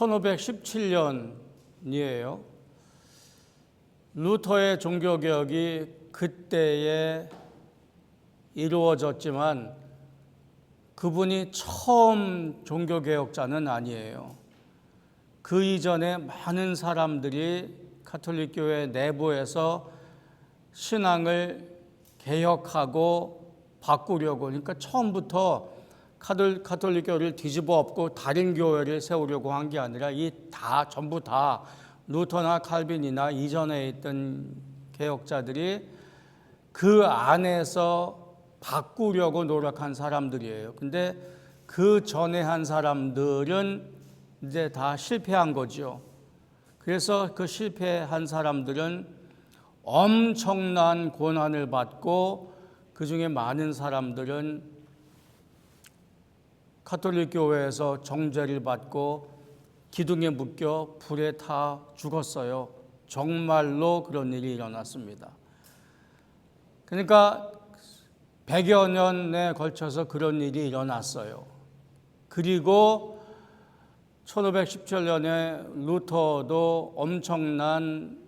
1517년이에요. 루터의 종교개혁이 그때에 이루어졌지만 그분이 처음 종교개혁자는 아니에요. 그 이전에 많은 사람들이 가톨릭 교회 내부에서 신앙을 개혁하고 바꾸려고, 그러니까 처음부터 가톨릭 교회를 뒤집어 엎고 다른 교회를 세우려고 한 게 아니라 전부 다 루터나 칼빈이나 이전에 있던 개혁자들이 그 안에서 바꾸려고 노력한 사람들이에요. 근데 그 전에 한 사람들은 이제 다 실패한 거죠. 그래서 그 실패한 사람들은 엄청난 고난을 받고, 그 중에 많은 사람들은 가톨릭 교회에서 정죄를 받고 기둥에 묶여 불에 타 죽었어요. 정말로 그런 일이 일어났습니다. 그러니까 100여 년에 걸쳐서 그런 일이 일어났어요. 그리고 1517년에 루터도 엄청난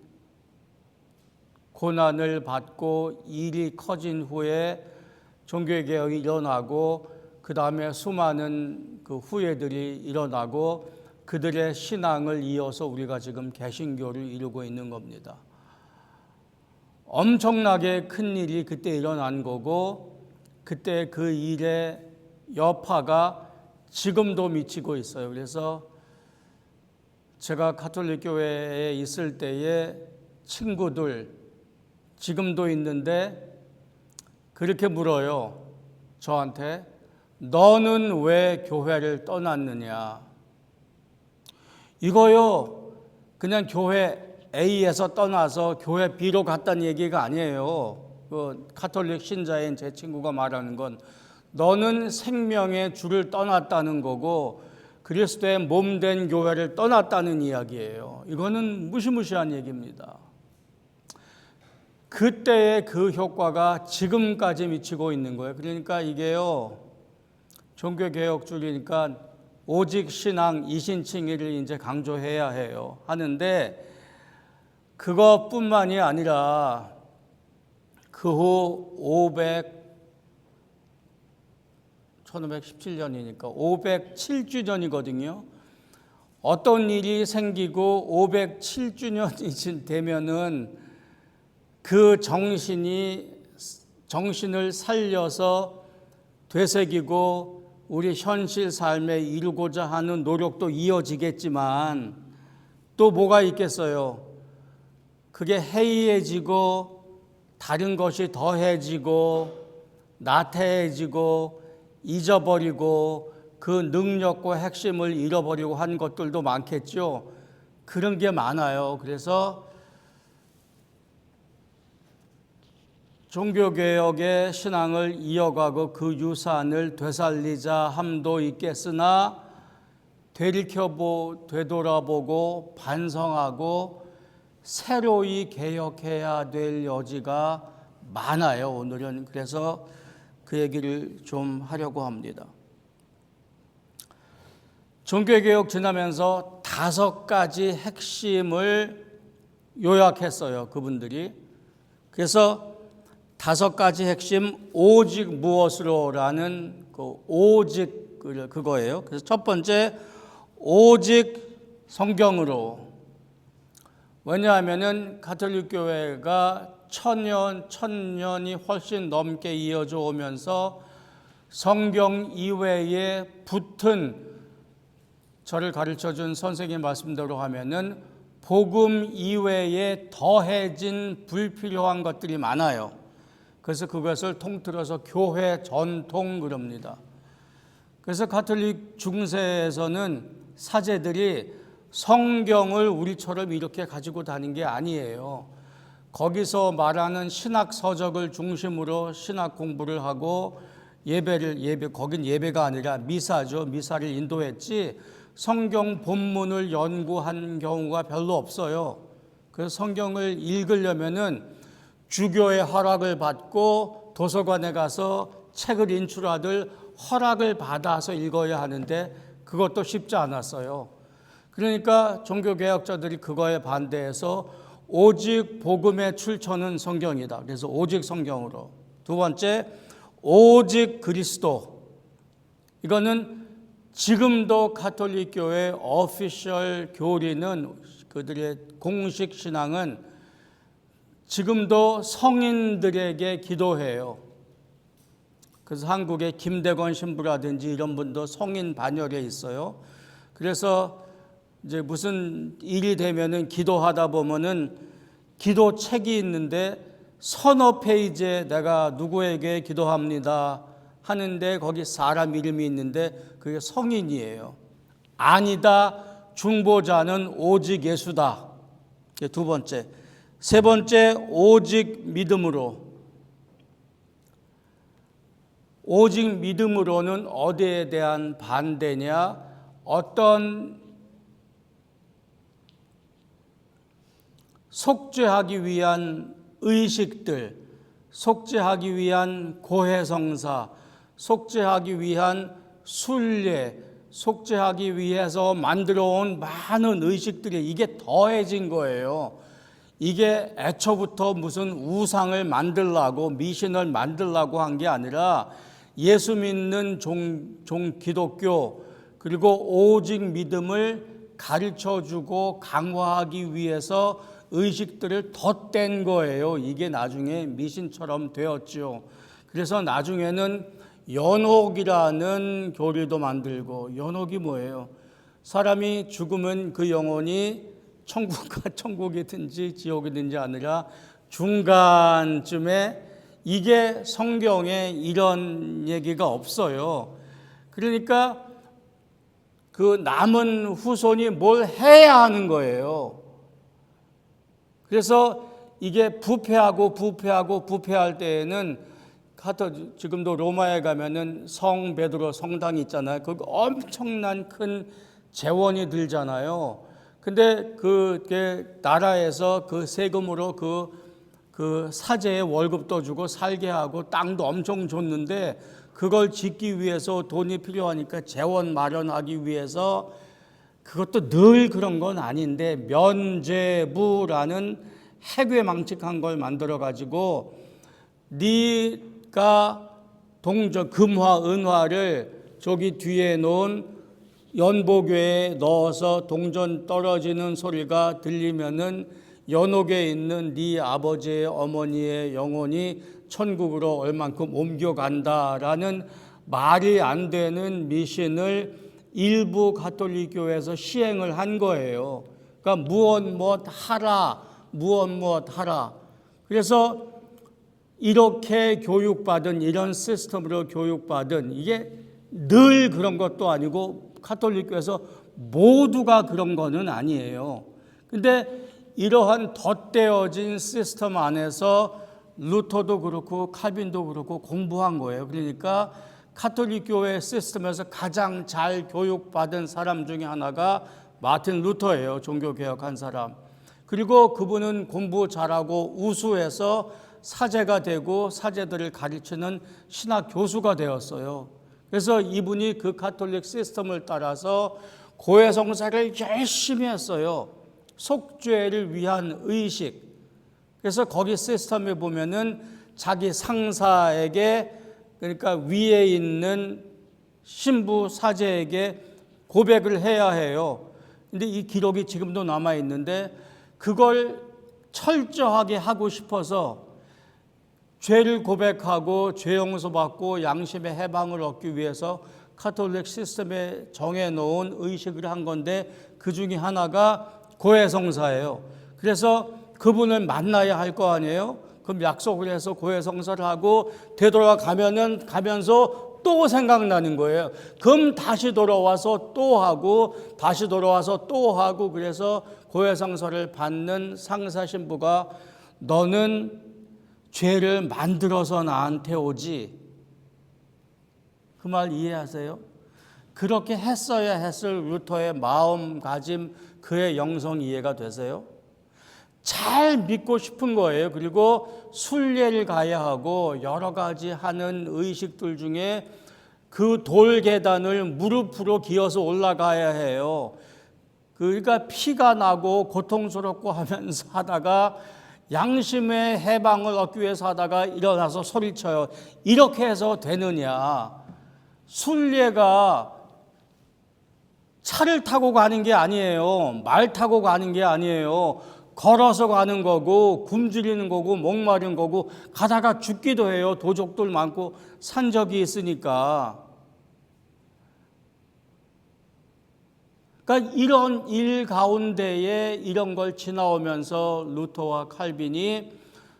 고난을 받고 일이 커진 후에 종교개혁이 일어나고, 그 다음에 수많은 그 후예들이 일어나고 그들의 신앙을 이어서 우리가 지금 개신교를 이루고 있는 겁니다. 엄청나게 큰 일이 그때 일어난 거고, 그때 그 일의 여파가 지금도 미치고 있어요. 그래서 제가 가톨릭 교회에 있을 때에 친구들, 지금도 있는데 그렇게 물어요. 저한테, 너는 왜 교회를 떠났느냐? 이거요, 그냥 교회 A에서 떠나서 교회 B로 갔다는 얘기가 아니에요. 그 가톨릭 신자인 제 친구가 말하는 건 너는 생명의 주를 떠났다는 거고 그리스도의 몸된 교회를 떠났다는 이야기예요. 이거는 무시무시한 얘기입니다. 그때의 그 효과가 지금까지 미치고 있는 거예요. 그러니까 이게요, 종교개혁주의니까 오직 신앙 이신칭의를 이제 강조해야 해요. 하는데 그것뿐만이 아니라 그 후 1517년이니까 507주년이거든요. 어떤 일이 생기고 507주년이 되면은 그 정신을 살려서 되새기고 우리 현실 삶에 이루고자 하는 노력도 이어지겠지만 또 뭐가 있겠어요? 그게 해이해지고 다른 것이 더해지고 나태해지고 잊어버리고 그 능력과 핵심을 잃어버리고 한 것들도 많겠죠. 그런 게 많아요. 그래서 종교개혁의 신앙을 이어가고 그 유산을 되살리자 함도 있겠으나 되돌아보고 반성하고 새로이 개혁해야 될 여지가 많아요. 오늘은 그래서 그 얘기를 좀 하려고 합니다. 종교개혁 지나면서 5가지 핵심을 요약했어요. 그분들이. 그래서 5가지 핵심, 오직 무엇으로라는 그 오직 그거예요. 그래서 첫 번째, 오직 성경으로. 왜냐하면은 가톨릭 교회가 천년이 훨씬 넘게 이어져 오면서 성경 이외에 붙은, 저를 가르쳐준 선생님 말씀대로 하면은 복음 이외에 더해진 불필요한 것들이 많아요. 그래서 그것을 통틀어서 교회 전통 그럽니다. 그래서 가톨릭 중세에서는 사제들이 성경을 우리처럼 이렇게 가지고 다닌 게 아니에요. 거기서 말하는 신학 서적을 중심으로 신학 공부를 하고 거긴 예배가 아니라 미사죠. 미사를 인도했지 성경 본문을 연구한 경우가 별로 없어요. 그래서 성경을 읽으려면은 주교의 허락을 받고 도서관에 가서 책을 인출하듯 허락을 받아서 읽어야 하는데 그것도 쉽지 않았어요. 그러니까 종교개혁자들이 그거에 반대해서 오직 복음의 출처는 성경이다. 그래서 오직 성경으로. 두 번째, 오직 그리스도. 이거는 지금도 가톨릭 교회 오피셜 교리는, 그들의 공식 신앙은 지금도 성인들에게 기도해요. 그래서 한국의 김대건 신부라든지 이런 분도 성인 반열에 있어요. 그래서 이제 무슨 일이 되면은 기도하다 보면은 기도책이 있는데 서너 페이지에 내가 누구에게 기도합니다 하는데 거기 사람 이름이 있는데 그게 성인이에요. 아니다. 중보자는 오직 예수다. 두 번째. 세 번째, 오직 믿음으로. 오직 믿음으로는 어디에 대한 반대냐? 어떤 속죄하기 위한 의식들, 속죄하기 위한 고해성사, 속죄하기 위한 순례, 속죄하기 위해서 만들어 온 많은 의식들이 이게 더해진 거예요. 이게 애초부터 무슨 우상을 만들라고 미신을 만들라고 한 게 아니라 예수 믿는 기독교 그리고 오직 믿음을 가르쳐주고 강화하기 위해서 의식들을 덧댄 거예요. 이게 나중에 미신처럼 되었죠. 그래서 나중에는 연옥이라는 교리도 만들고, 연옥이 뭐예요? 사람이 죽으면 그 영혼이 천국이든지 지옥이든지 아니라 중간쯤에, 이게 성경에 이런 얘기가 없어요. 그러니까 그 남은 후손이 뭘 해야 하는 거예요. 그래서 이게 부패할 때에는 지금도 로마에 가면은 성 베드로 성당이 있잖아요. 그 엄청난 큰 재원이 들잖아요. 근데 그 나라에서 그 세금으로 그 사제의 월급도 주고 살게 하고 땅도 엄청 줬는데 그걸 짓기 위해서 돈이 필요하니까 재원 마련하기 위해서, 그것도 늘 그런 건 아닌데 면죄부라는 해괴망측한 걸 만들어 가지고 네가 금화 은화를 저기 뒤에 놓은 연보교에 넣어서 동전 떨어지는 소리가 들리면은 연옥에 있는 네 아버지의 어머니의 영혼이 천국으로 얼만큼 옮겨간다라는 말이 안 되는 미신을 일부 가톨릭 교회에서 시행을 한 거예요. 그러니까 무엇 하라. 그래서 이렇게 교육받은, 이런 시스템으로 교육받은, 이게 늘 그런 것도 아니고 가톨릭 교회에서 모두가 그런 거는 아니에요. 근데 이러한 덧대어진 시스템 안에서 루터도 그렇고 칼빈도 그렇고 공부한 거예요. 그러니까 가톨릭 교회 시스템에서 가장 잘 교육받은 사람 중에 하나가 마틴 루터예요. 종교개혁한 사람. 그리고 그분은 공부 잘하고 우수해서 사제가 되고 사제들을 가르치는 신학 교수가 되었어요. 그래서 이분이 그 가톨릭 시스템을 따라서 고해성사를 열심히 했어요. 속죄를 위한 의식. 그래서 거기 시스템에 보면은 자기 상사에게, 그러니까 위에 있는 신부 사제에게 고백을 해야 해요. 근데 이 기록이 지금도 남아 있는데 그걸 철저하게 하고 싶어서 죄를 고백하고 죄 용서받고 양심의 해방을 얻기 위해서 가톨릭 시스템에 정해놓은 의식을 한 건데 그 중에 하나가 고해성사예요. 그래서 그분을 만나야 할 거 아니에요? 그럼 약속을 해서 고해성사를 하고 가면서 또 생각나는 거예요. 그럼 다시 돌아와서 또 하고 다시 돌아와서 또 하고, 그래서 고해성사를 받는 상사 신부가 너는 죄를 만들어서 나한테 오지. 그 말 이해하세요? 그렇게 했어야 했을 루터의 마음가짐, 그의 영성 이해가 되세요? 잘 믿고 싶은 거예요. 그리고 순례를 가야 하고 여러 가지 하는 의식들 중에 그 돌 계단을 무릎으로 기어서 올라가야 해요. 그러니까 피가 나고 고통스럽고 하면서 하다가 양심의 해방을 얻기 위해서 하다가 일어나서 소리쳐요. 이렇게 해서 되느냐? 순례가 차를 타고 가는 게 아니에요. 말 타고 가는 게 아니에요. 걸어서 가는 거고 굶주리는 거고 목마른 거고 가다가 죽기도 해요. 도적들 많고 산적이 있으니까. 그러니까 이런 일 가운데에 이런 걸 지나오면서 루터와 칼빈이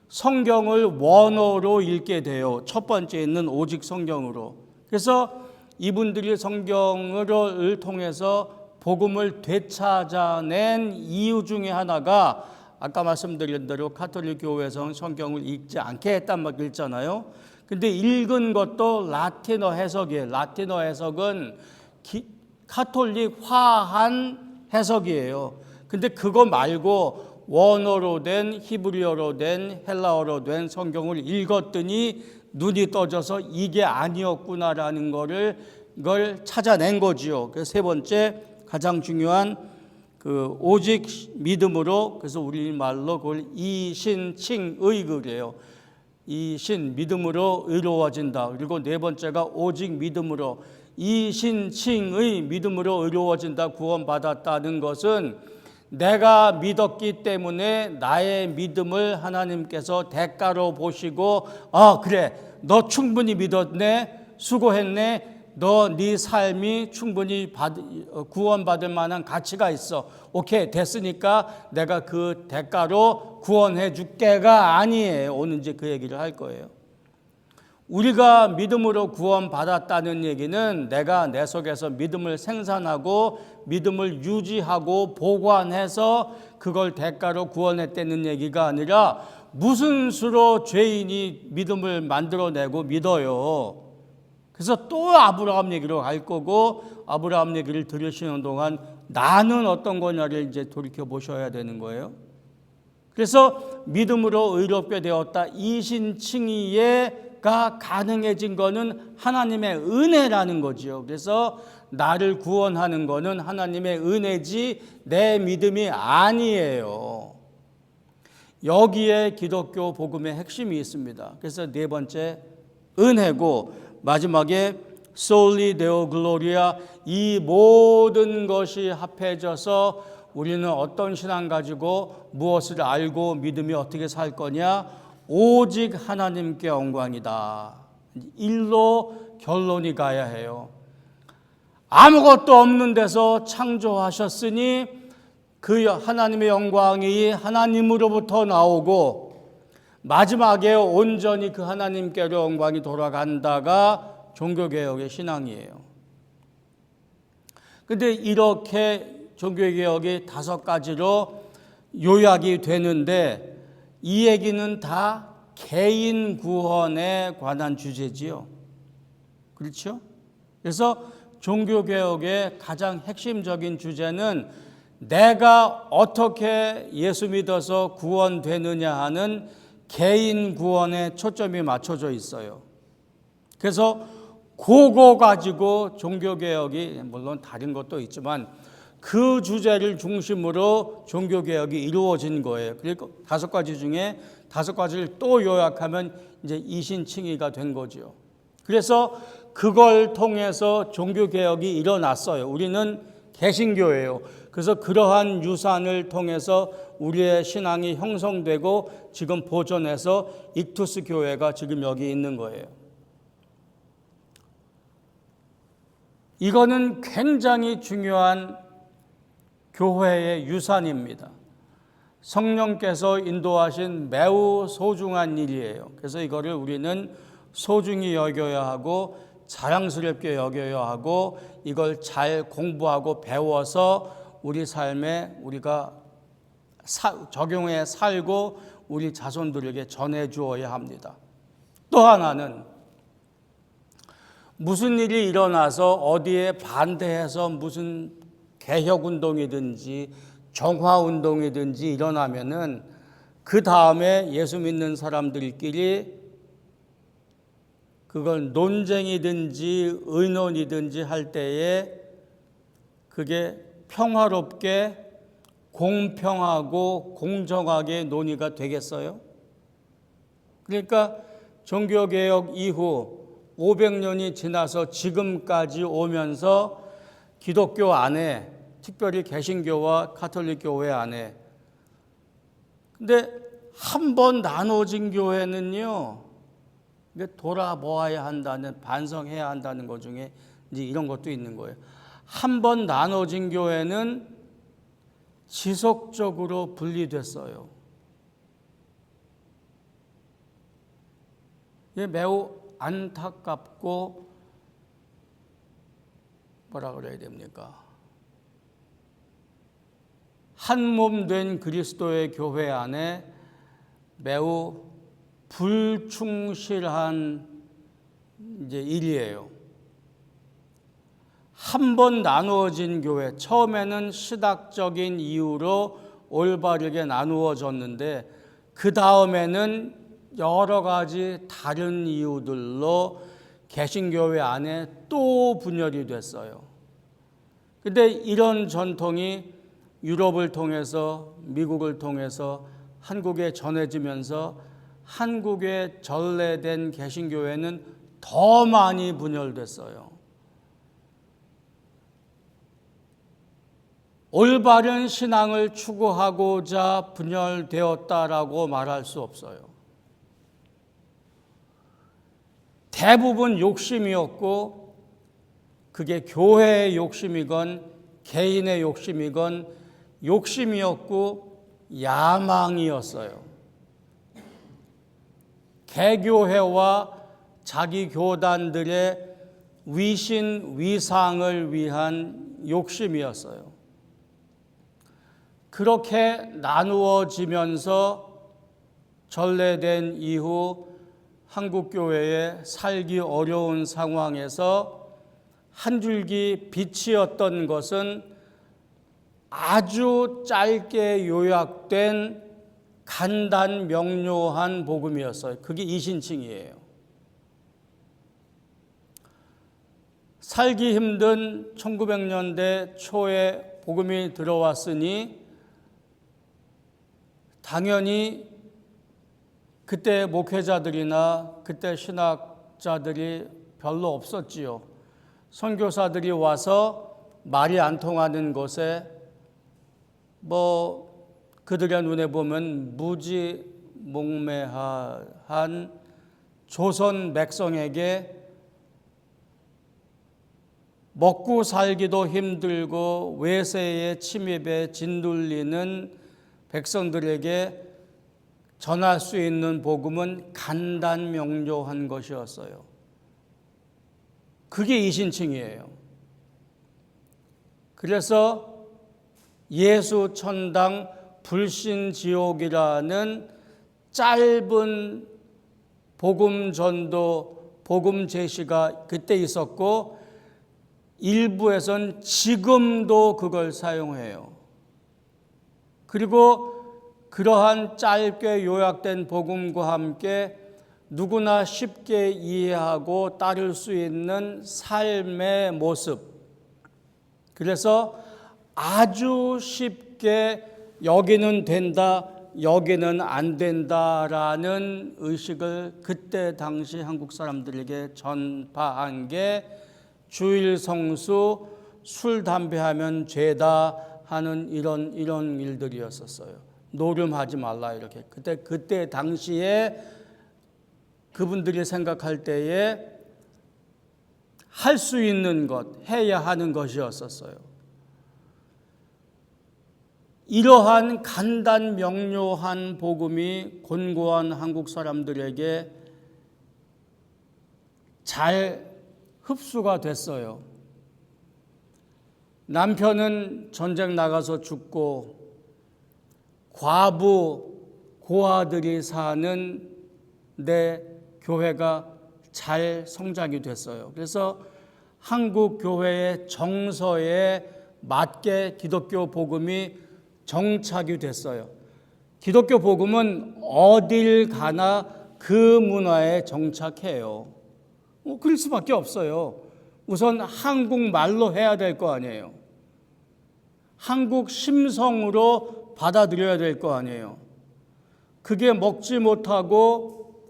성경을 원어로 읽게 돼요. 첫 번째는 오직 성경으로. 그래서 이분들이 성경을 통해서 복음을 되찾아낸 이유 중에 하나가 아까 말씀드린 대로 가톨릭 교회에서는 성경을 읽지 않게 했단 말 읽잖아요. 근데 읽은 것도 라틴어 해석이에요. 라틴어 해석은 가톨릭화한 해석이에요. 근데 그거 말고 원어로 된 히브리어로 된 헬라어로 된 성경을 읽었더니 눈이 떠져서 이게 아니었구나라는 걸 찾아낸 거지요. 그래서 세 번째 가장 중요한 그 오직 믿음으로, 그래서 우리말로 그걸 이신칭의 그래요. 이신 믿음으로 의로워진다. 그리고 네 번째가 오직 믿음으로 이신칭의 믿음으로 의로워진다. 구원받았다는 것은 내가 믿었기 때문에 나의 믿음을 하나님께서 대가로 보시고 그래 너 충분히 믿었네 수고했네 너 네 삶이 충분히 구원받을 만한 가치가 있어 오케이 됐으니까 내가 그 대가로 구원해 줄게가 아니에요. 오늘 이제 그 얘기를 할 거예요. 우리가 믿음으로 구원받았다는 얘기는 내가 내 속에서 믿음을 생산하고 믿음을 유지하고 보관해서 그걸 대가로 구원했다는 얘기가 아니라 무슨 수로 죄인이 믿음을 만들어내고 믿어요. 그래서 또 아브라함 얘기로 갈 거고 아브라함 얘기를 들으시는 동안 나는 어떤 거냐를 이제 돌이켜 보셔야 되는 거예요. 그래서 믿음으로 의롭게 되었다. 이신칭의가 가능해진 거는 하나님의 은혜라는 거지요. 그래서 나를 구원하는 거는 하나님의 은혜지 내 믿음이 아니에요. 여기에 기독교 복음의 핵심이 있습니다. 그래서 네 번째 은혜고 마지막에 Soli Deo Gloria, 이 모든 것이 합해져서 우리는 어떤 신앙 가지고 무엇을 알고 믿음이 어떻게 살 거냐? 오직 하나님께 영광이다. 일로 결론이 가야 해요. 아무것도 없는 데서 창조하셨으니 그 하나님의 영광이 하나님으로부터 나오고 마지막에 온전히 그 하나님께로 영광이 돌아간다가 종교개혁의 신앙이에요. 그런데 이렇게 종교개혁이 5가지로 요약이 되는데 이 얘기는 다 개인 구원에 관한 주제지요. 그렇죠? 그래서 종교개혁의 가장 핵심적인 주제는 내가 어떻게 예수 믿어서 구원되느냐 하는 개인 구원에 초점이 맞춰져 있어요. 그래서 그거 가지고 종교개혁이 물론 다른 것도 있지만 그 주제를 중심으로 종교개혁이 이루어진 거예요. 그리고 5가지 중에 5가지를 또 요약하면 이제 이신칭의가 된 거죠. 그래서 그걸 통해서 종교개혁이 일어났어요. 우리는 개신교예요. 그래서 그러한 유산을 통해서 우리의 신앙이 형성되고 지금 보존해서 익투스 교회가 지금 여기 있는 거예요. 이거는 굉장히 중요한 교회의 유산입니다. 성령께서 인도하신 매우 소중한 일이에요. 그래서 이거를 우리는 소중히 여겨야 하고 자랑스럽게 여겨야 하고 이걸 잘 공부하고 배워서 우리 삶에 우리가 적용해 살고 우리 자손들에게 전해 주어야 합니다. 또 하나는 무슨 일이 일어나서 어디에 반대해서 무슨 개혁운동이든지 정화운동이든지 일어나면은 그 다음에 예수 믿는 사람들끼리 그걸 논쟁이든지 의논이든지 할 때에 그게 평화롭게 공평하고 공정하게 논의가 되겠어요? 그러니까 종교개혁 이후 500년이 지나서 지금까지 오면서 기독교 안에, 특별히 개신교와 가톨릭 교회 안에, 근데 한 번 나눠진 교회는요, 돌아보아야 한다는, 반성해야 한다는 것 중에 이제 이런 것도 있는 거예요. 한 번 나눠진 교회는 지속적으로 분리됐어요. 이게 매우 안타깝고 뭐라 그래야 됩니까? 한 몸 된 그리스도의 교회 안에 매우 불충실한 이제 일이에요. 한 번 나누어진 교회, 처음에는 시각적인 이유로 올바르게 나누어졌는데 그 다음에는 여러 가지 다른 이유들로 개신교회 안에 또 분열이 됐어요. 근데 이런 전통이 유럽을 통해서, 미국을 통해서 한국에 전해지면서 한국에 전래된 개신교회는 더 많이 분열됐어요. 올바른 신앙을 추구하고자 분열되었다라고 말할 수 없어요. 대부분 욕심이었고, 그게 교회의 욕심이건 개인의 욕심이건 욕심이었고 야망이었어요. 개교회와 자기 교단들의 위신 위상을 위한 욕심이었어요. 그렇게 나누어지면서 전래된 이후 한국교회에 살기 어려운 상황에서 한 줄기 빛이었던 것은 아주 짧게 요약된 간단 명료한 복음이었어요. 그게 이신칭이에요. 살기 힘든 1900년대 초에 복음이 들어왔으니 당연히 그때 목회자들이나 그때 신학자들이 별로 없었지요. 선교사들이 와서 말이 안 통하는 곳에 그들의 눈에 보면 무지몽매한 조선 백성에게 먹고 살기도 힘들고 외세의 침입에 짓눌리는 백성들에게 전할 수 있는 복음은 간단 명료한 것이었어요. 그게 이신칭이에요. 그래서 예수 천당 불신 지옥이라는 짧은 복음 전도, 복음 제시가 그때 있었고 일부에선 지금도 그걸 사용해요. 그리고 그러한 짧게 요약된 복음과 함께 누구나 쉽게 이해하고 따를 수 있는 삶의 모습. 그래서 아주 쉽게 여기는 된다, 여기는 안 된다라는 의식을 그때 당시 한국 사람들에게 전파한 게 주일 성수, 술, 담배 하면 죄다 하는 이런 일들이었었어요. 노름하지 말라 이렇게. 그때 당시에 그분들이 생각할 때에 할 수 있는 것, 해야 하는 것이었었어요. 이러한 간단 명료한 복음이 곤고한 한국 사람들에게 잘 흡수가 됐어요. 남편은 전쟁 나가서 죽고 과부, 고아들이 사는 내 교회가 잘 성장이 됐어요. 그래서 한국 교회의 정서에 맞게 기독교 복음이 정착이 됐어요. 기독교 복음은 어딜 가나 그 문화에 정착해요. 그럴 수밖에 없어요. 우선 한국말로 해야 될 거 아니에요. 한국 심성으로 받아들여야 될 거 아니에요. 그게 먹지 못하고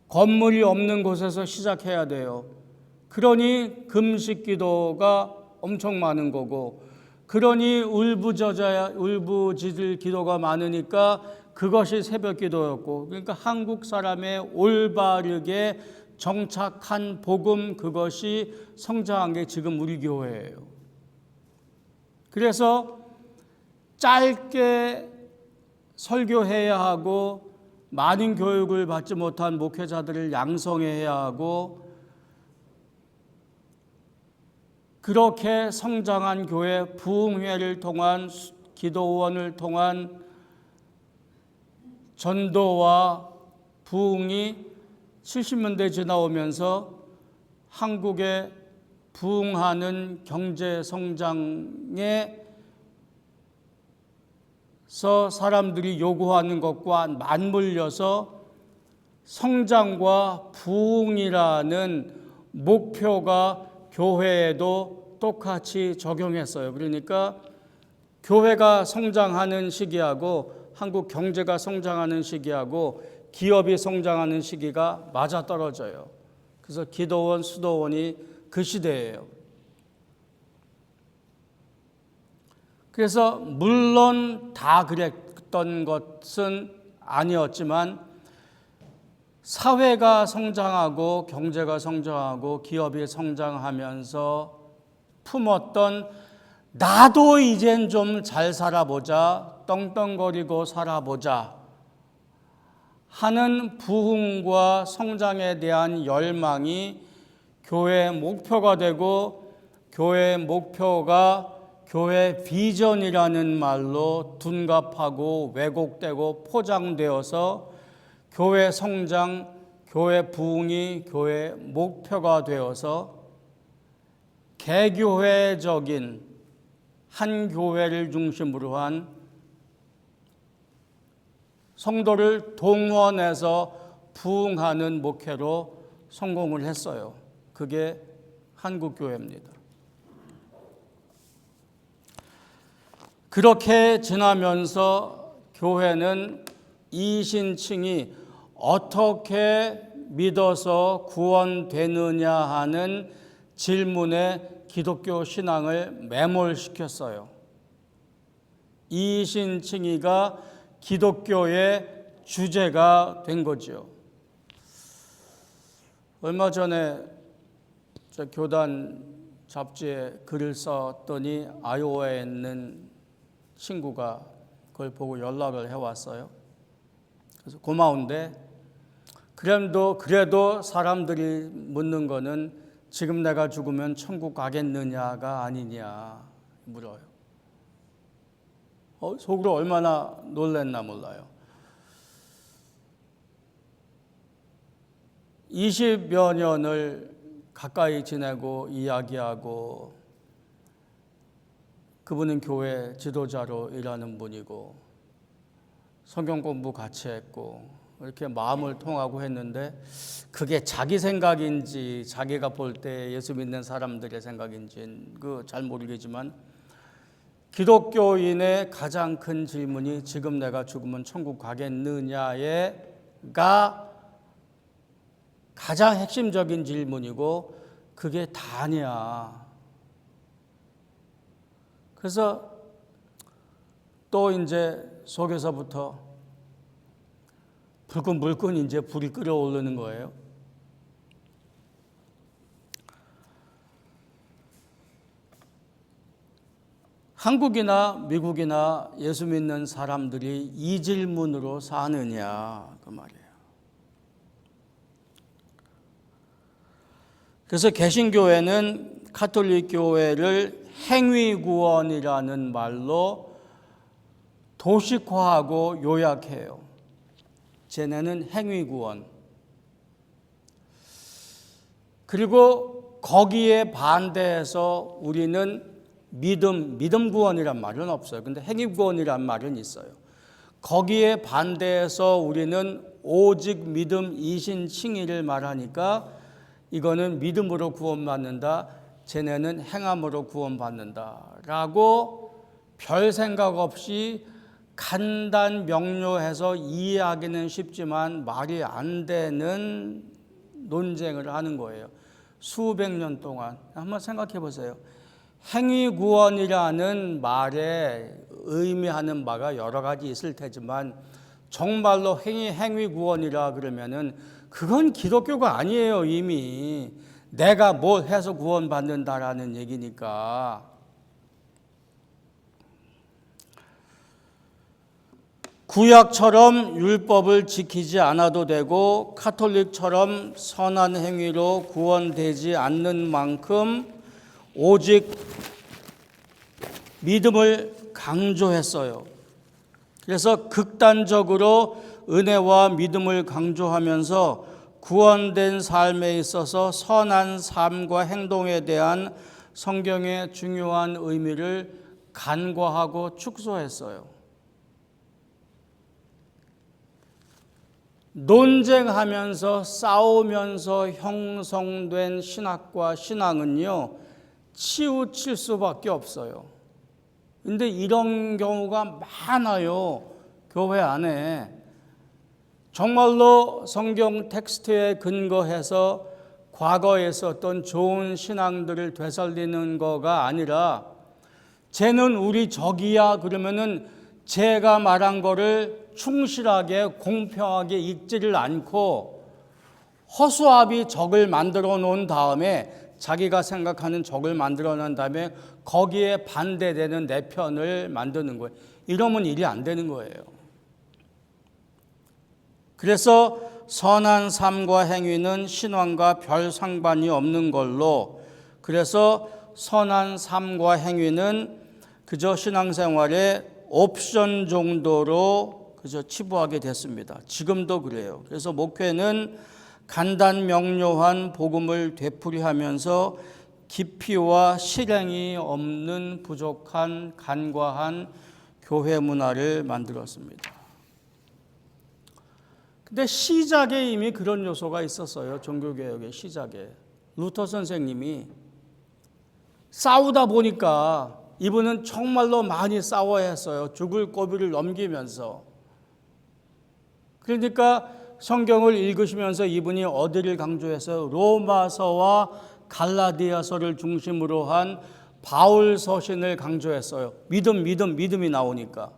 건물이 없는 곳에서 시작해야 돼요. 그러니 금식 기도가 엄청 많은 거고, 그러니 울부짖을 기도가 많으니까 그것이 새벽 기도였고, 그러니까 한국 사람의 올바르게 정착한 복음, 그것이 성장한 게 지금 우리 교회예요. 그래서 짧게 설교해야 하고 많은 교육을 받지 못한 목회자들을 양성해야 하고, 그렇게 성장한 교회, 부흥회를 통한 기도원을 통한 전도와 부흥이 70년대 지나오면서 한국의 부흥하는 경제 성장에서 사람들이 요구하는 것과 맞물려서 성장과 부흥이라는 목표가 교회에도 똑같이 적용했어요. 그러니까 교회가 성장하는 시기하고 한국 경제가 성장하는 시기하고 기업이 성장하는 시기가 맞아떨어져요. 그래서 기도원, 수도원이 그 시대예요. 그래서 물론 다 그랬던 것은 아니었지만 사회가 성장하고 경제가 성장하고 기업이 성장하면서 품었던 나도 이젠 좀 잘 살아보자, 떵떵거리고 살아보자 하는 부흥과 성장에 대한 열망이 교회의 목표가 되고, 교회의 목표가 교회 비전이라는 말로 둔갑하고 왜곡되고 포장되어서 교회 성장, 교회 부흥이 교회 목표가 되어서 개교회적인 한 교회를 중심으로 한 성도를 동원해서 부흥하는 목회로 성공을 했어요. 그게 한국교회입니다. 그렇게 지나면서 교회는 이신층이 어떻게 믿어서 구원되느냐 하는 질문에 기독교 신앙을 매몰시켰어요. 이신층이가 기독교의 주제가 된 거죠. 얼마 전에 저 교단 잡지에 글을 썼더니 아이오와에 있는 친구가 그걸 보고 연락을 해왔어요. 그래서 고마운데 그래도 사람들이 묻는 거는 지금 내가 죽으면 천국 가겠느냐가 아니냐 물어요. 속으로 얼마나 놀랬나 몰라요. 20여 년을 가까이 지내고 이야기하고, 그분은 교회 지도자로 일하는 분이고 성경 공부 같이 했고 이렇게 마음을 통하고 했는데, 그게 자기 생각인지 자기가 볼 때 예수 믿는 사람들의 생각인지는 잘 모르겠지만, 기독교인의 가장 큰 질문이 지금 내가 죽으면 천국 가겠느냐가 가장 핵심적인 질문이고, 그게 다냐. 그래서 또 이제 속에서부터 불끈불끈 이제 불이 끓어오르는 거예요. 한국이나 미국이나 예수 믿는 사람들이 이 질문으로 사느냐 그 말이에요. 그래서 개신교회는 가톨릭 교회를 행위구원이라는 말로 도식화하고 요약해요. 쟤네는 행위구원. 그리고 거기에 반대해서 우리는 믿음 구원이란 말은 없어요. 근데 행위구원이란 말은 있어요. 거기에 반대해서 우리는 오직 믿음 이신칭의를 말하니까 이거는 믿음으로 구원받는다, 쟤네는 행함으로 구원받는다라고 별 생각 없이 간단 명료해서 이해하기는 쉽지만 말이 안 되는 논쟁을 하는 거예요. 수백 년 동안. 한번 생각해 보세요. 행위구원이라는 말에 의미하는 바가 여러 가지 있을 테지만 정말로 행위구원이라 그러면은 그건 기독교가 아니에요. 이미 내가 뭘 해서 구원받는다라는 얘기니까. 구약처럼 율법을 지키지 않아도 되고 카톨릭처럼 선한 행위로 구원되지 않는 만큼 오직 믿음을 강조했어요. 그래서 극단적으로 은혜와 믿음을 강조하면서 구원된 삶에 있어서 선한 삶과 행동에 대한 성경의 중요한 의미를 간과하고 축소했어요. 논쟁하면서 싸우면서 형성된 신학과 신앙은요, 치우칠 수밖에 없어요. 근데 이런 경우가 많아요. 교회 안에. 정말로 성경 텍스트에 근거해서 과거에 있었던 좋은 신앙들을 되살리는 거가 아니라 쟤는 우리 적이야 그러면은 제가 말한 거를 충실하게 공평하게 읽지를 않고 허수아비 적을 만들어 놓은 다음에 자기가 생각하는 적을 만들어 놓은 다음에 거기에 반대되는 내 편을 만드는 거예요. 이러면 일이 안 되는 거예요. 그래서 선한 삶과 행위는 신앙과 별 상관이 없는 걸로, 그래서 선한 삶과 행위는 그저 신앙생활의 옵션 정도로 그저 치부하게 됐습니다. 지금도 그래요. 그래서 목회는 간단 명료한 복음을 되풀이하면서 깊이와 실행이 없는 부족한 간과한 교회 문화를 만들었습니다. 근데 시작에 이미 그런 요소가 있었어요. 종교개혁의 시작에. 루터 선생님이 싸우다 보니까 이분은 정말로 많이 싸워야 했어요. 죽을 고비를 넘기면서. 그러니까 성경을 읽으시면서 이분이 어디를 강조해서 로마서와 갈라디아서를 중심으로 한 바울 서신을 강조했어요. 믿음이 나오니까.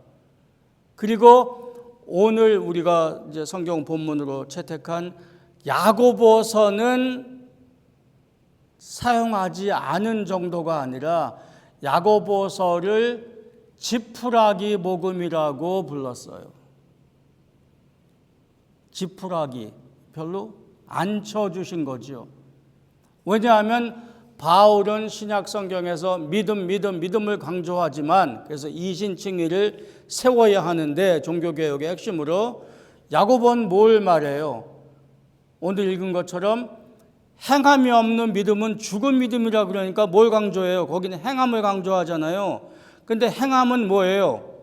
그리고 오늘 우리가 이제 성경 본문으로 채택한 야고보서는 사용하지 않은 정도가 아니라 야고보서를 지푸라기 복음이라고 불렀어요. 지푸라기 별로 안 쳐주신 거죠. 왜냐하면 바울은 신약 성경에서 믿음을 강조하지만 그래서 이신칭의를 세워야 하는데 종교개혁의 핵심으로 야고보는 뭘 말해요? 오늘 읽은 것처럼 행함이 없는 믿음은 죽은 믿음이라 그러니까 뭘 강조해요? 거기는 행함을 강조하잖아요. 근데 행함은 뭐예요?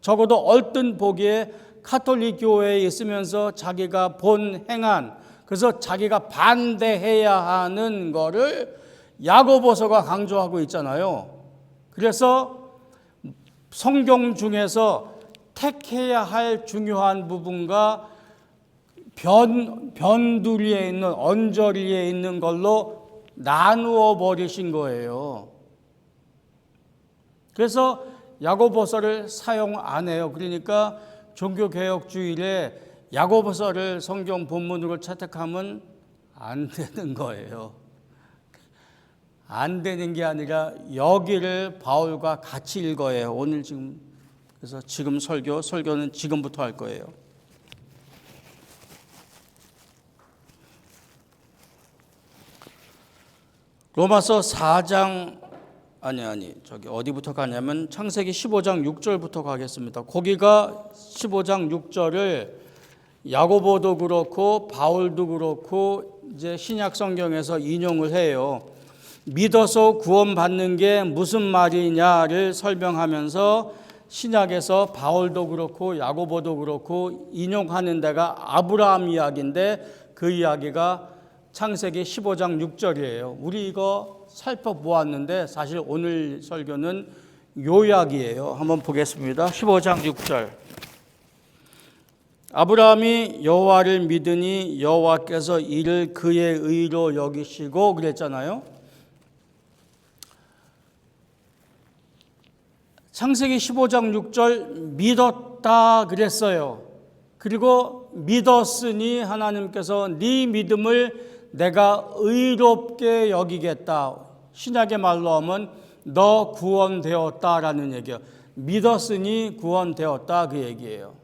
적어도 얼뜬 보기에 카톨릭 교회에 있으면서 자기가 본 행한, 그래서 자기가 반대해야 하는 거를 야고보서가 강조하고 있잖아요. 그래서 성경 중에서 택해야 할 중요한 부분과 변두리에 있는 언저리에 있는 걸로 나누어 버리신 거예요. 그래서 야고보서를 사용 안 해요. 그러니까 종교개혁주일에 야고보서를 성경 본문으로 채택하면 안 되는 거예요. 안 되는 게 아니라 여기를 바울과 같이 읽어요. 오늘 지금 그래서 지금 설교는 지금부터 할 거예요. 로마서 4장 어디부터 가냐면 창세기 15장 6절부터 가겠습니다. 거기가 15장 6절을 야고보도 그렇고 바울도 그렇고 이제 신약 성경에서 인용을 해요. 믿어서 구원받는 게 무슨 말이냐를 설명하면서 신약에서 바울도 그렇고 야고보도 그렇고 인용하는 데가 아브라함 이야기인데 그 이야기가 창세기 15장 6절이에요. 우리 이거 살펴보았는데 사실 오늘 설교는 요약이에요. 한번 보겠습니다. 15장 6절. 아브라함이 여호와를 믿으니 여호와께서 이를 그의 의로 여기시고 그랬잖아요. 창세기 15장 6절 믿었다 그랬어요. 그리고 믿었으니 하나님께서 네 믿음을 내가 의롭게 여기겠다. 신약의 말로 하면 너 구원되었다라는 얘기예요. 믿었으니 구원되었다 그 얘기예요.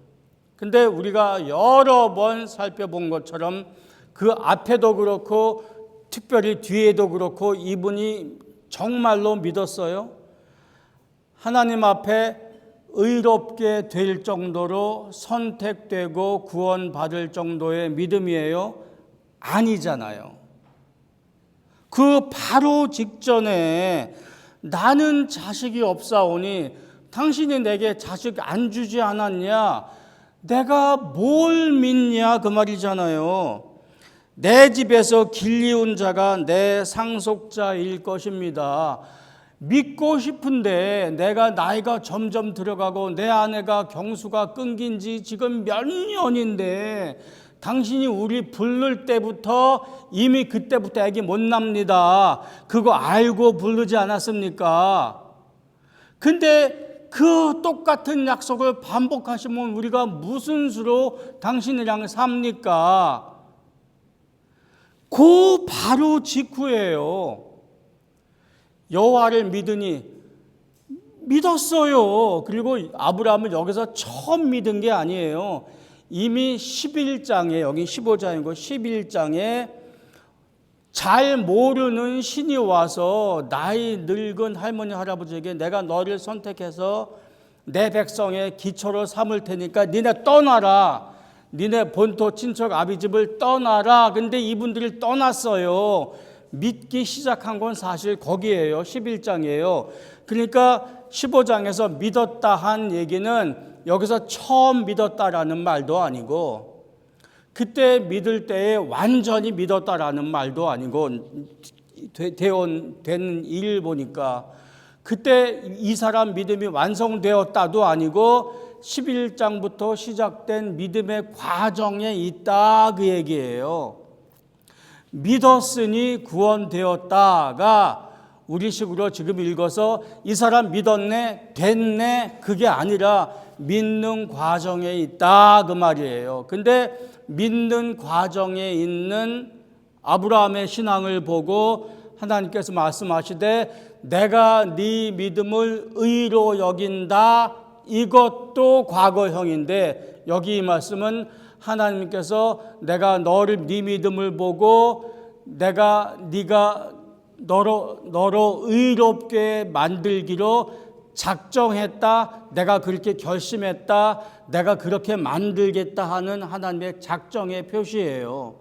근데 우리가 여러 번 살펴본 것처럼 그 앞에도 그렇고 특별히 뒤에도 그렇고 이분이 정말로 믿었어요. 하나님 앞에 의롭게 될 정도로 선택되고 구원받을 정도의 믿음이에요? 아니잖아요. 그 바로 직전에 나는 자식이 없사오니 당신이 내게 자식 안 주지 않았냐? 내가 뭘 믿냐? 그 말이잖아요. 내 집에서 길리운 자가 내 상속자일 것입니다. 믿고 싶은데 내가 나이가 점점 들어가고 내 아내가 경수가 끊긴 지 지금 몇 년인데 당신이 우리 부를 때부터 이미 그때부터 애기 못 납니다. 그거 알고 부르지 않았습니까? 근데 그 똑같은 약속을 반복하시면 우리가 무슨 수로 당신이랑 삽니까? 그 바로 직후예요. 여호와를 믿으니 믿었어요. 그리고 아브라함은 여기서 처음 믿은 게 아니에요. 이미 11장에 여기 15장이고 11장에 잘 모르는 신이 와서 나이 늙은 할머니 할아버지에게 내가 너를 선택해서 내 백성의 기초로 삼을 테니까 니네 떠나라. 니네 본토 친척 아비집을 떠나라. 근데 이분들이 떠났어요. 믿기 시작한 건 사실 거기에요. 11장이에요. 그러니까 15장에서 믿었다 한 얘기는 여기서 처음 믿었다라는 말도 아니고 그때 믿을 때에 완전히 믿었다라는 말도 아니고 된 일 보니까 그때 이 사람 믿음이 완성되었다도 아니고 11장부터 시작된 믿음의 과정에 있다 그 얘기예요. 믿었으니 구원되었다가 우리식으로 지금 읽어서 이 사람 믿었네 됐네 그게 아니라 믿는 과정에 있다 그 말이에요. 근데 믿는 과정에 있는 아브라함의 신앙을 보고 하나님께서 말씀하시되 내가 네 믿음을 의로 여긴다. 이것도 과거형인데 여기 이 말씀은 하나님께서 내가 너를 네 믿음을 보고 내가 네가 너로 의롭게 만들기로 작정했다. 내가 그렇게 결심했다. 내가 그렇게 만들겠다 하는 하나님의 작정의 표시예요.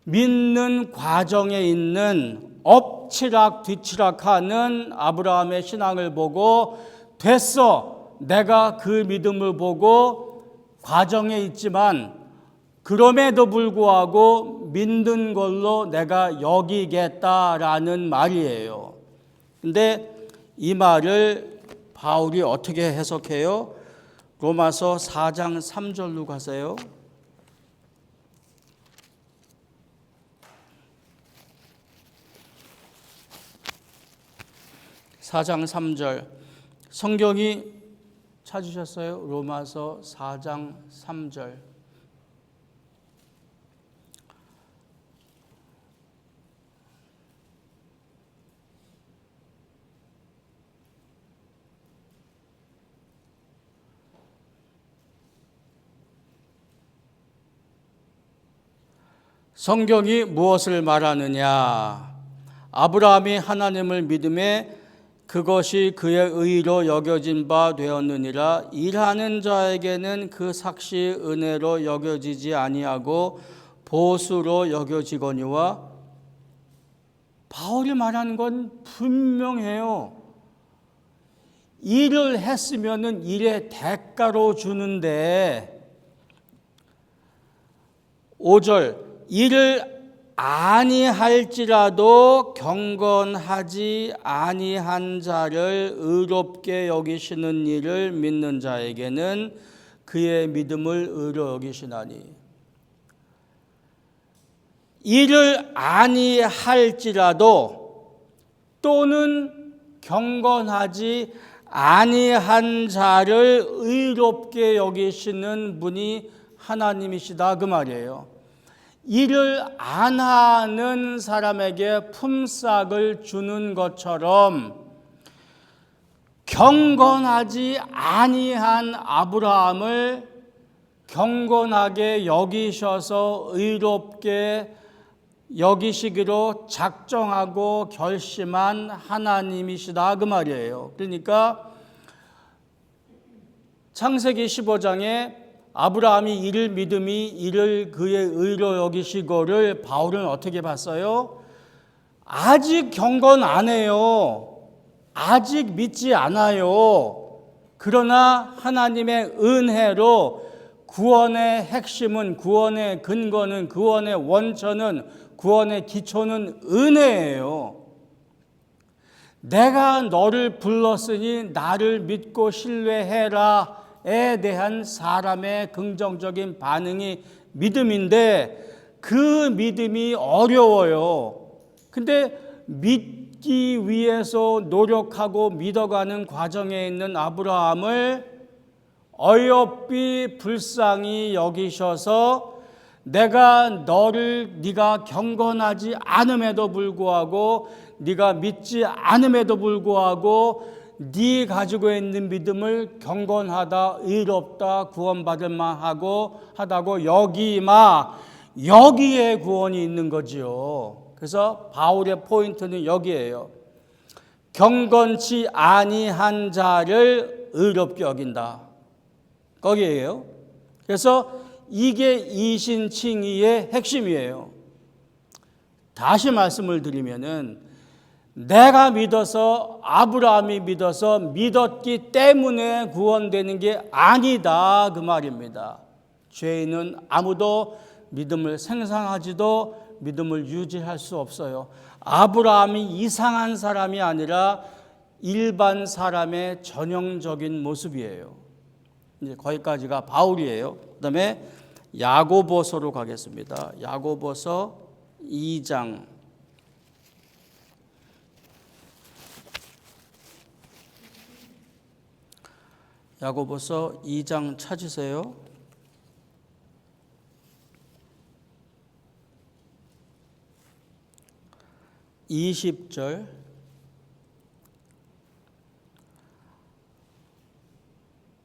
믿는 과정에 있는 엎치락 뒤치락하는 아브라함의 신앙을 보고 됐어. 내가 그 믿음을 보고 과정에 있지만 그럼에도 불구하고 믿는 걸로 내가 여기겠다라는 말이에요. 근데 이 말을 바울이 어떻게 해석해요? 로마서 4장 3절로 가세요. (4장 3절) 성경이 찾으셨어요? 로마서 4장 3절. 성경이 무엇을 말하느냐? 아브라함이 하나님을 믿음에 그것이 그의 의로 여겨진 바 되었느니라. 일하는 자에게는 그 삭시 은혜로 여겨지지 아니하고 보수로 여겨지거니와. 바울이 말하는 건 분명해요. 일을 했으면은 일의 대가로 주는데 5절 일을 아니할지라도 경건하지 아니한 자를 의롭게 여기시는 이를 믿는 자에게는 그의 믿음을 의로 여기시나니. 이를 아니할지라도 또는 경건하지 아니한 자를 의롭게 여기시는 분이 하나님이시다 그 말이에요. 일을 안 하는 사람에게 품삯을 주는 것처럼 경건하지 아니한 아브라함을 경건하게 여기셔서 의롭게 여기시기로 작정하고 결심한 하나님이시다 그 말이에요. 그러니까 창세기 15장에 아브라함이 이를 믿음이 이를 그의 의로 여기시고를 바울은 어떻게 봤어요? 아직 경건 안 해요. 아직 믿지 않아요. 그러나 하나님의 은혜로 구원의 핵심은, 구원의 근거는, 구원의 원천은, 구원의 기초는 은혜예요. 내가 너를 불렀으니 나를 믿고 신뢰해라에 대한 사람의 긍정적인 반응이 믿음인데 그 믿음이 어려워요. 근데 믿기 위해서 노력하고 믿어가는 과정에 있는 아브라함을 어여삐 불쌍히 여기셔서 내가 너를 네가 경건하지 않음에도 불구하고 네가 믿지 않음에도 불구하고 네 가지고 있는 믿음을 경건하다, 의롭다, 구원받을 만하고 하다고 여기마. 여기에 구원이 있는 거지요. 그래서 바울의 포인트는 여기에요. 경건치 아니한 자를 의롭게 여긴다. 거기에요. 그래서 이게 이신칭의의 핵심이에요. 다시 말씀을 드리면은 내가 믿어서 아브라함이 믿어서 믿었기 때문에 구원되는 게 아니다 그 말입니다. 죄인은 아무도 믿음을 생산하지도 믿음을 유지할 수 없어요. 아브라함이 이상한 사람이 아니라 일반 사람의 전형적인 모습이에요. 이제 거기까지가 바울이에요. 그다음에 야고보서로 가겠습니다. 야고보서 2장. 야고보서 2장 찾으세요. (20절)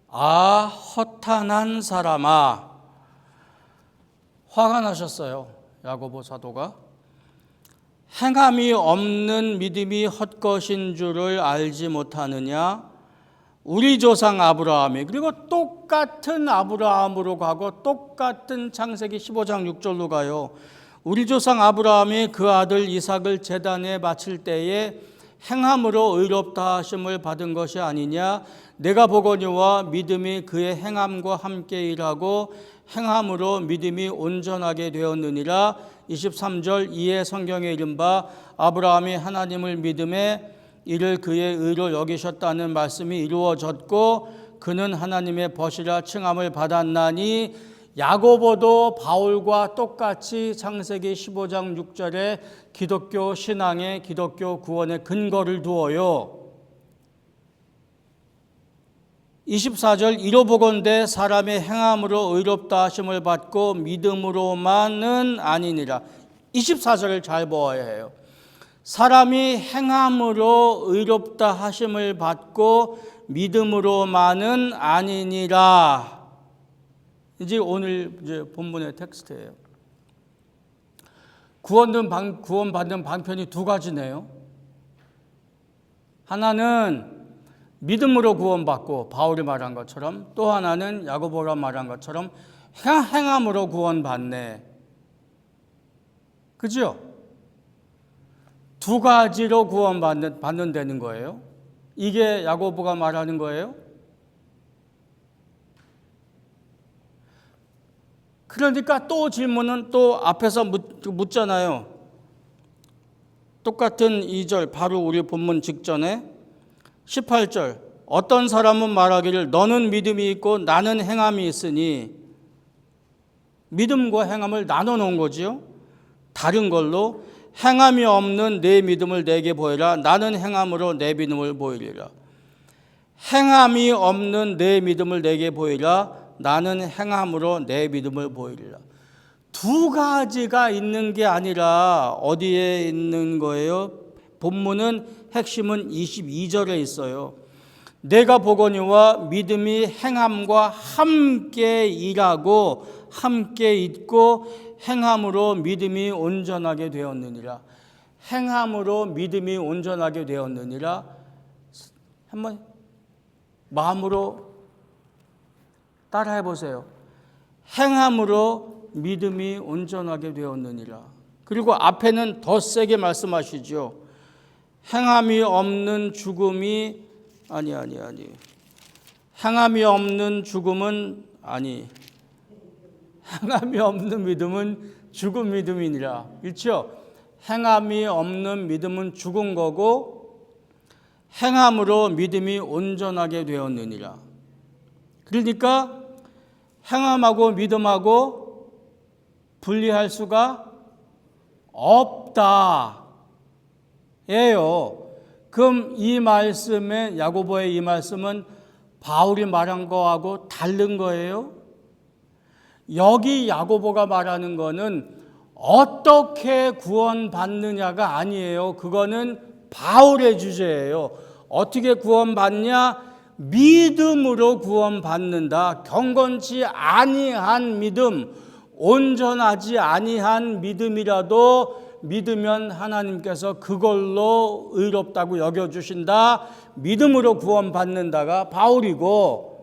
아 허탄한 사람아. 화가 나셨어요. 야고보 사도가. 행함이 없는 믿음이 헛것인 줄을 알지 못하느냐. 우리 조상 아브라함이, 그리고 똑같은 아브라함으로 가고 똑같은 창세기 15장 6절로 가요. 우리 조상 아브라함이 그 아들 이삭을 제단에 바칠 때에 행함으로 의롭다 하심을 받은 것이 아니냐. 내가 보거니와 믿음이 그의 행함과 함께 일하고 행함으로 믿음이 온전하게 되었느니라. 23절 이에 성경에 이른바 아브라함이 하나님을 믿음에 이를 그의 의로 여기셨다는 말씀이 이루어졌고 그는 하나님의 벗이라 칭함을 받았나니. 야고보도 바울과 똑같이 창세기 15장 6절에 기독교 신앙의 기독교 구원의 근거를 두어요. 24절 이로 보건대 사람의 행함으로 의롭다 하심을 받고 믿음으로만은 아니니라. 24절을 잘 보아야 해요. 사람이 행함으로 의롭다 하심을 받고 믿음으로만은 아니니라. 이제 오늘 본문의 텍스트예요. 구원받는 방편이 두 가지네요. 하나는 믿음으로 구원받고 바울이 말한 것처럼, 또 하나는 야고보가 말한 것처럼 행함으로 구원받네. 그죠? 두 가지로 구원받는다는 거예요. 이게 야고보가 말하는 거예요. 그러니까 또 질문은 또 앞에서 묻잖아요. 똑같은 2절 바로 우리 본문 직전에 18절 어떤 사람은 말하기를 너는 믿음이 있고 나는 행함이 있으니 믿음과 행함을 나눠 놓은 거지요. 다른 걸로 행함이 없는 내 믿음을 내게 보이라 나는 행함으로 내 믿음을 보이리라. 행함이 없는 내 믿음을 내게 보이라 나는 행함으로 내 믿음을 보이리라. 두 가지가 있는 게 아니라 어디에 있는 거예요? 본문은 핵심은 22절에 있어요. 내가 보거니와 믿음이 행함과 함께 일하고 함께 있고 행함으로 믿음이 온전하게 되었느니라. 행함으로 믿음이 온전하게 되었느니라. 한번 마음으로 따라해 보세요. 행함으로 믿음이 온전하게 되었느니라. 그리고 앞에는 더 세게 말씀하시죠. 행함이 없는 죽음이 아니. 행함이 없는 죽음은 아니. 행함이 없는 믿음은 죽은 믿음이니라. 그렇죠? 행함이 없는 믿음은 죽은 거고 행함으로 믿음이 온전하게 되었느니라. 그러니까 행함하고 믿음하고 분리할 수가 없다. 예요. 그럼 이 말씀에 야고보의 이 말씀은 바울이 말한 거하고 다른 거예요? 여기 야고보가 말하는 거는 어떻게 구원받느냐가 아니에요. 그거는 바울의 주제예요. 어떻게 구원받냐? 믿음으로 구원받는다. 경건치 아니한 믿음, 온전하지 아니한 믿음이라도 믿으면 하나님께서 그걸로 의롭다고 여겨주신다. 믿음으로 구원받는다가 바울이고,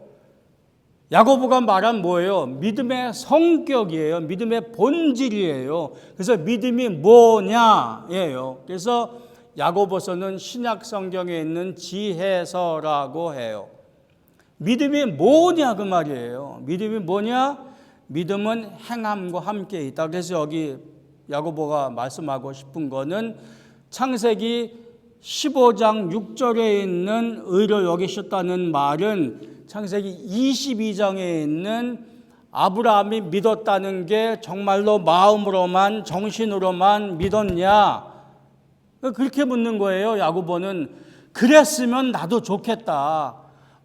야고보가 말한 뭐예요? 믿음의 성격이에요. 믿음의 본질이에요. 그래서 믿음이 뭐냐예요. 그래서 야고보서는 신약 성경에 있는 지혜서라고 해요. 믿음이 뭐냐 그 말이에요. 믿음이 뭐냐? 믿음은 행함과 함께 있다. 그래서 여기 야고보가 말씀하고 싶은 거는 창세기 15장 6절에 있는 의를 여기셨다는 말은 창세기 22장에 있는 아브라함이 믿었다는 게 정말로 마음으로만 정신으로만 믿었냐? 그렇게 묻는 거예요. 야고보는 그랬으면 나도 좋겠다.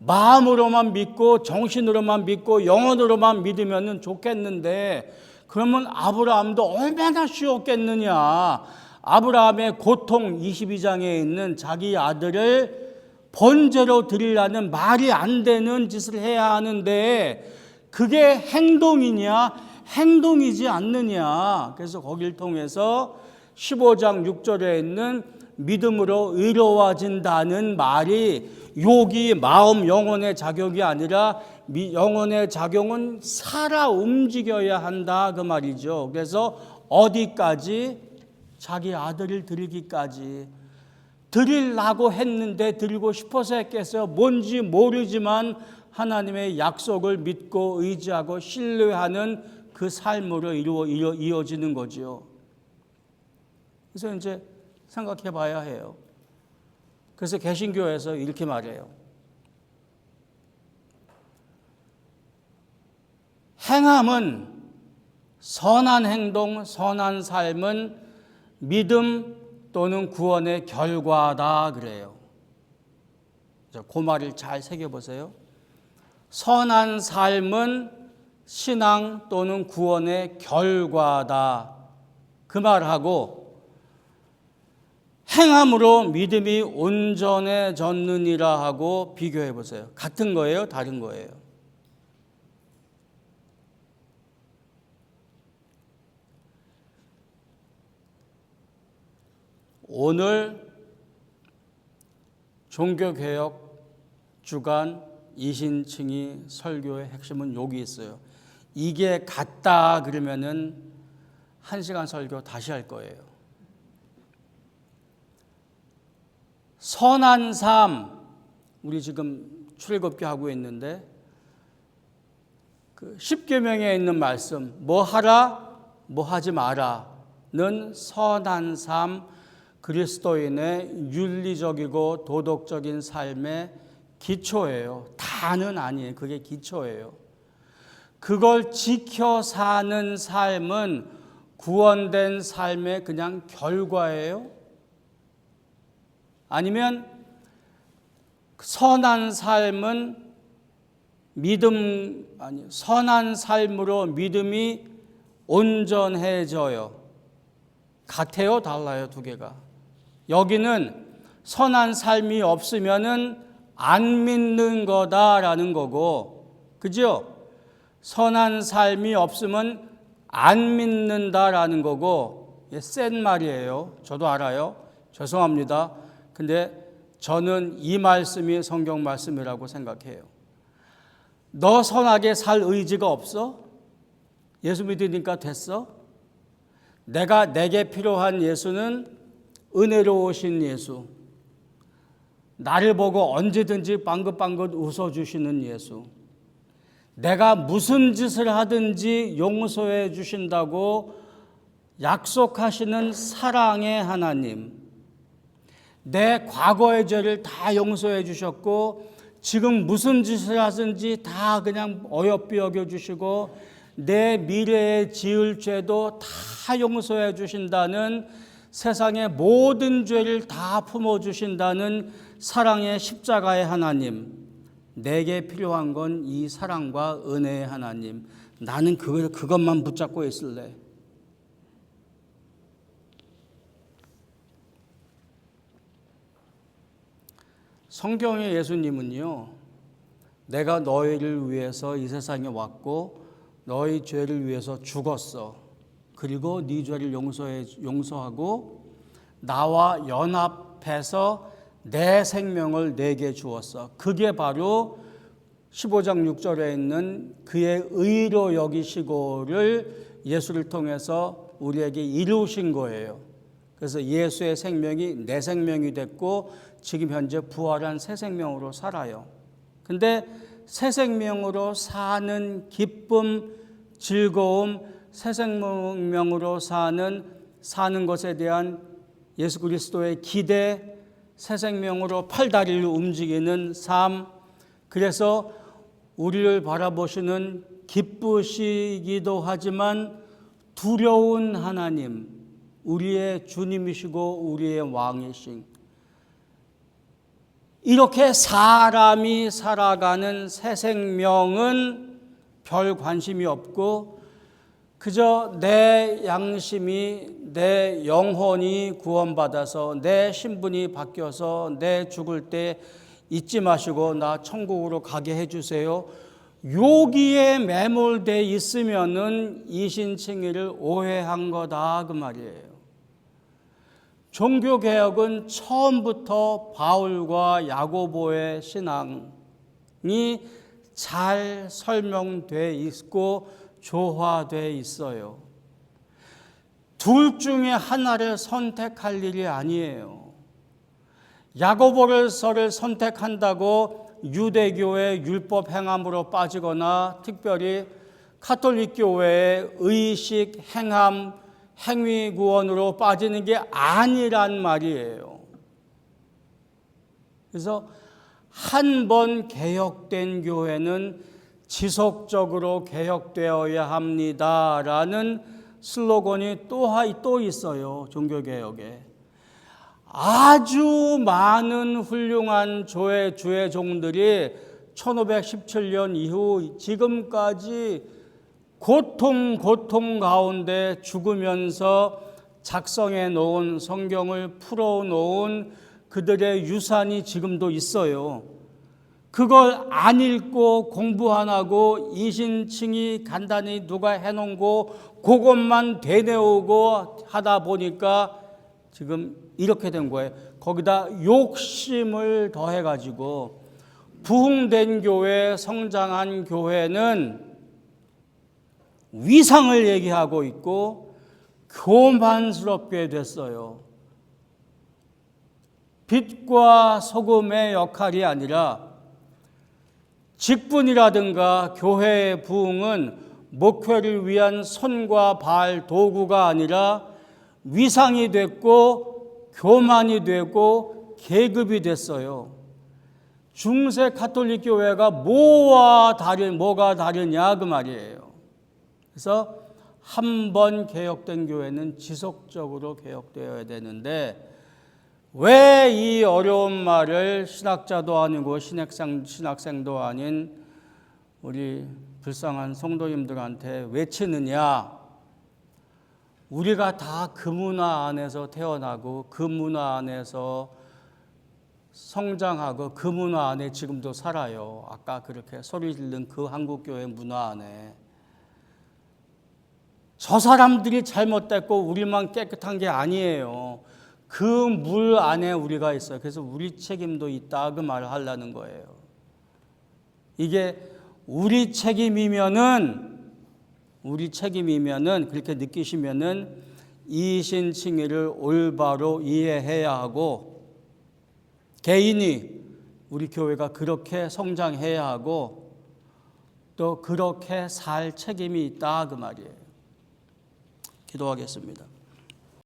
마음으로만 믿고 정신으로만 믿고 영혼으로만 믿으면 좋겠는데 그러면 아브라함도 얼마나 쉬웠겠느냐. 아브라함의 고통 22장에 있는 자기 아들을 번제로 드리려는 말이 안 되는 짓을 해야 하는데 그게 행동이냐 행동이지 않느냐. 그래서 거기를 통해서 15장 6절에 있는 믿음으로 의로워진다는 말이 여기 마음 영혼의 작용이 아니라 영혼의 작용은 살아 움직여야 한다 그 말이죠. 그래서 어디까지? 자기 아들을 드리기까지. 드리려고 했는데 드리고 싶어서 했겠어요. 뭔지 모르지만 하나님의 약속을 믿고 의지하고 신뢰하는 그 삶으로 이어지는 거죠. 그래서 이제 생각해 봐야 해요. 그래서 개신교에서 이렇게 말해요. 행함은 선한 행동, 선한 삶은 믿음 또는 구원의 결과다 그래요. 그 말을 잘 새겨보세요. 선한 삶은 신앙 또는 구원의 결과다. 그 말하고 행함으로 믿음이 온전해졌느니라 하고 비교해 보세요. 같은 거예요? 다른 거예요? 오늘 종교개혁 주간 이신칭이 설교의 핵심은 여기 있어요. 이게 같다 그러면은 1시간 설교 다시 할 거예요. 선한 삶, 우리 지금 출애굽기 하고 있는데 그 십계명에 있는 말씀, 뭐 하라, 뭐 하지 마라는 선한 삶, 그리스도인의 윤리적이고 도덕적인 삶의 기초예요. 다는 아니에요. 그게 기초예요. 그걸 지켜 사는 삶은 구원된 삶의 그냥 결과예요? 아니면 선한 삶은 선한 삶으로 믿음이 온전해져요. 같아요? 달라요? 두 개가. 여기는 선한 삶이 없으면은 안 믿는 거다라는 거고, 그죠? 선한 삶이 없으면 안 믿는다라는 거고, 센 말이에요. 저도 알아요. 죄송합니다. 근데 저는 이 말씀이 성경 말씀이라고 생각해요. 너 선하게 살 의지가 없어? 예수 믿으니까 됐어? 내게 필요한 예수는 은혜로우신 예수, 나를 보고 언제든지 빵긋빵긋 웃어주시는 예수, 내가 무슨 짓을 하든지 용서해 주신다고 약속하시는 사랑의 하나님, 내 과거의 죄를 다 용서해 주셨고 지금 무슨 짓을 하든지 다 그냥 어여삐 여겨주시고 내 미래에 지을 죄도 다 용서해 주신다는, 세상의 모든 죄를 다 품어주신다는 사랑의 십자가의 하나님, 내게 필요한 건 이 사랑과 은혜의 하나님, 나는 그것만 붙잡고 있을래. 성경의 예수님은요, 내가 너희를 위해서 이 세상에 왔고 너희 죄를 위해서 죽었어. 그리고 네 죄를 용서하고 나와 연합해서 내 생명을 내게 주었어. 그게 바로 15장 6절에 있는 그의 의로 여기시고를 예수를 통해서 우리에게 이루신 거예요. 그래서 예수의 생명이 내 생명이 됐고 지금 현재 부활한 새 생명으로 살아요. 근데 새 생명으로 사는 기쁨, 즐거움, 새 생명으로 사는 것에 대한 예수 그리스도의 기대, 새 생명으로 팔다리를 움직이는 삶, 그래서 우리를 바라보시는 기쁘시기도 하지만 두려운 하나님, 우리의 주님이시고 우리의 왕이신, 이렇게 사람이 살아가는 새 생명은 별 관심이 없고 그저 내 양심이, 내 영혼이 구원받아서 내 신분이 바뀌어서 내 죽을 때 잊지 마시고 나 천국으로 가게 해주세요, 여기에 매몰돼 있으면은 이신칭의를 오해한 거다 그 말이에요. 종교개혁은 처음부터 바울과 야고보의 신앙이 잘 설명돼 있고 조화돼 있어요. 둘 중에 하나를 선택할 일이 아니에요. 야고보서를 선택한다고 유대교의 율법 행함으로 빠지거나 특별히 가톨릭 교회의 의식 행함 행위 구원으로 빠지는 게 아니란 말이에요. 그래서 한 번 개혁된 교회는 지속적으로 개혁되어야 합니다라는 슬로건이 또 있어요. 종교개혁에. 아주 많은 훌륭한 주의 종들이 1517년 이후 지금까지 고통 가운데 죽으면서 작성해 놓은 성경을 풀어 놓은 그들의 유산이 지금도 있어요. 그걸 안 읽고 공부 안 하고 이신칭이 간단히 누가 해놓은 거 그것만 되뇌우고 하다 보니까 지금 이렇게 된 거예요. 거기다 욕심을 더해가지고 부흥된 교회, 성장한 교회는 위상을 얘기하고 있고 교만스럽게 됐어요. 빛과 소금의 역할이 아니라 직분이라든가 교회의 부흥은 목회를 위한 손과 발 도구가 아니라 위상이 됐고 교만이 되고 계급이 됐어요. 중세 가톨릭 교회가 뭐가 다르냐 그 말이에요. 그래서 한 번 개혁된 교회는 지속적으로 개혁되어야 되는데 왜 이 어려운 말을 신학자도 아니고 신학생도 아닌 우리 불쌍한 성도님들한테 외치느냐? 우리가 다 그 문화 안에서 태어나고 그 문화 안에서 성장하고 그 문화 안에 지금도 살아요. 아까 그렇게 소리 지른 그 한국교회 문화 안에. 저 사람들이 잘못됐고 우리만 깨끗한 게 아니에요. 그 물 안에 우리가 있어요. 그래서 우리 책임도 있다 그 말을 하려는 거예요. 이게 우리 책임이면은 그렇게 느끼시면은 이신칭의를 올바로 이해해야 하고 개인이 우리 교회가 그렇게 성장해야 하고 또 그렇게 살 책임이 있다 그 말이에요. 기도하겠습니다.